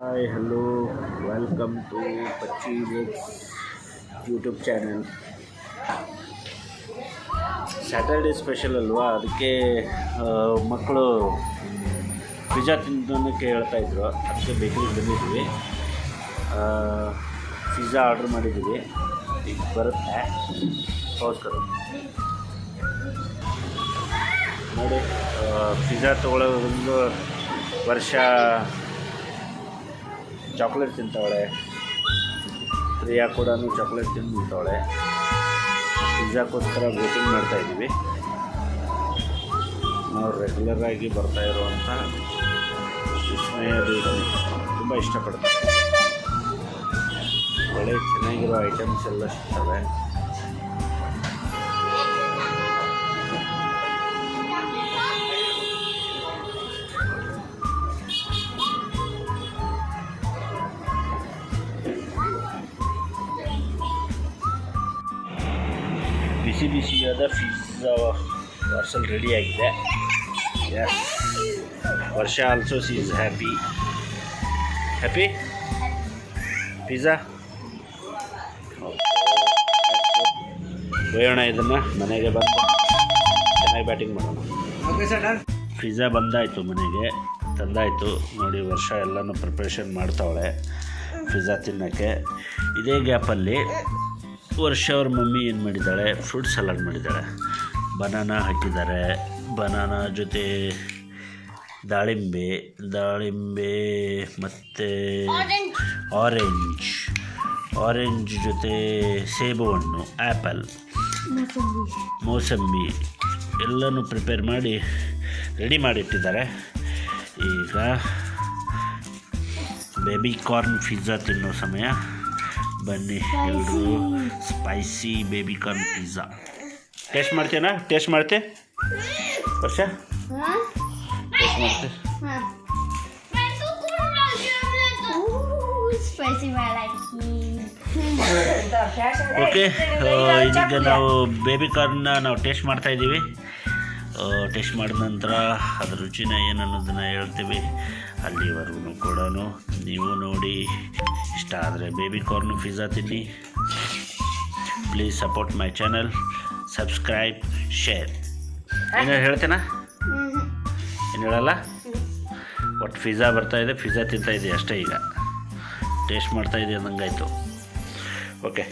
Hi hello welcome to Pacchi books YouTube channel. Saturday special ಅಲ್ವಾ, ಅದಕ್ಕೆ ಮಕ್ಕಳು ಪಿಜ್ಜಾ ತಿನ್ನೋದಕ್ಕೆ ಹೇಳ್ತಾಯಿದ್ರು. ಅದಕ್ಕೆ ಬೇಕರಿಗೆ ಬಂದಿದ್ದೀವಿ. ಪಿಜ್ಜಾ ಆರ್ಡ್ರ್ ಮಾಡಿದ್ದೀವಿ, ಈಗ ಬರುತ್ತೆ. ಹೋಗ್ತಾರೆ ನೋಡಿ, ಪಿಜ್ಜಾ ತೊಗೊಳ್ಳೋದೊಂದು ವರ್ಷ ಚಾಕ್ಲೇಟ್ ತಿಂತಾವಳೆ. ಪ್ರಿಯಾ ಕೂಡ ಚಾಕ್ಲೇಟ್ ತಿಂತಾವಳೆ. ಪಿಜ್ಜಾಕ್ಕೋಸ್ಕರ ವೇಟಿಂಗ್ ಮಾಡ್ತಾಯಿದ್ದೀವಿ. ನಾವು ರೆಗ್ಯುಲರಾಗಿ ಬರ್ತಾ ಇರುವಂಥ ವಿಸ್ಮಯ ದೇವಿ ತುಂಬ ಇಷ್ಟಪಡ್ತಾರೆ. ಒಳ್ಳೆ ಚೆನ್ನಾಗಿರೋ ಐಟಮ್ಸ್ ಎಲ್ಲ ಸಿಗ್ತವೆ. ಬಿಸಿ ಬಿಸಿಯಾದ ಪಿಜ್ಜಾ ಪಾರ್ಸಲ್ ರೆಡಿಯಾಗಿದೆ. Yes, Varsha also she is happy pizza. ಒಯ್ಯೋಣ ಇದನ್ನು ಮನೆಗೆ ಬಂದು ಚೆನ್ನಾಗಿ ಬ್ಯಾಟಿಂಗ್ ಮಾಡೋಣ. ಪಿಜ್ಜಾ ಬಂದಾಯಿತು, ಮನೆಗೆ ತಂದಾಯಿತು. ನೋಡಿ, ವರ್ಷ ಎಲ್ಲನೂ ಪ್ರಿಪ್ರೇಷನ್ ಮಾಡ್ತಾವಳೆ ಪಿಜ್ಜಾ ತಿನ್ನೋಕ್ಕೆ. ಇದೇ ಗ್ಯಾಪಲ್ಲಿ ವರ್ಷ ಅವ್ರ ಮಮ್ಮಿ ಏನು ಮಾಡಿದ್ದಾಳೆ, ಫ್ರೂಟ್ ಸಲಾಡ್ ಮಾಡಿದ್ದಾಳೆ. ಬನಾನಾ ಹಾಕಿದ್ದಾರೆ. ಬನಾನಾ ಜೊತೆ ದಾಳಿಂಬೆ ಮತ್ತು ಆರೆಂಜ್ ಜೊತೆ ಸೇಬು ಹಣ್ಣು, ಆ್ಯಪಲ್, ಮೋಸಂಬಿ ಎಲ್ಲನೂ ಪ್ರಿಪೇರ್ ಮಾಡಿ ರೆಡಿ ಮಾಡಿಟ್ಟಿದ್ದಾರೆ. ಈಗ ಬೇಬಿ ಕಾರ್ನ್ ಪಿಜ್ಜಾ ತಿನ್ನೋ ಸಮಯ. ಬನ್ನಿ ಎಲ್ಲರೂ spicy baby corn pizza taste ಮಾಡ್ತೇನಾ? ಟೇಸ್ಟ್ ಮಾಡ್ತೆ ವರ್ಷ? ಟೇಸ್ಟ್ ಮಾಡ್ತೆ. ಓಕೆ, ಇದೀಗ ನಾವು ಬೇಬಿ ಕಾರ್ನ್ನ ನಾವು ಟೇಸ್ಟ್ ಮಾಡ್ತಾಯಿದ್ದೀವಿ. ಟೇಸ್ಟ್ ಮಾಡಿದ ನಂತರ ಅದ್ರ ರುಚಿನ ಏನು ಅನ್ನೋದನ್ನು ಹೇಳ್ತೀವಿ. ಅಲ್ಲಿವರೆಗೂ ಕೂಡ ನೀವು ನೋಡಿ, ಇಷ್ಟ ಆದರೆ ಬೇಬಿ ಕಾರ್ನ್ ಪಿಜ್ಜಾ ತಿನ್ನಿ. Please support my channel, subscribe, share. ಏನು ಹೇಳ್ತೇನಾ? ಏನು ಹೇಳಲ್ಲ? ಒಟ್ಟು ಪಿಜ್ಜಾ ಬರ್ತಾಯಿದೆ, ಪಿಜ್ಜಾ ತಿಂತಾಯಿದೆ ಅಷ್ಟೇ. ಈಗ ಟೇಸ್ಟ್ ಮಾಡ್ತಾಯಿದೆ ಅಂದಂಗಾಯಿತು. ಓಕೆ.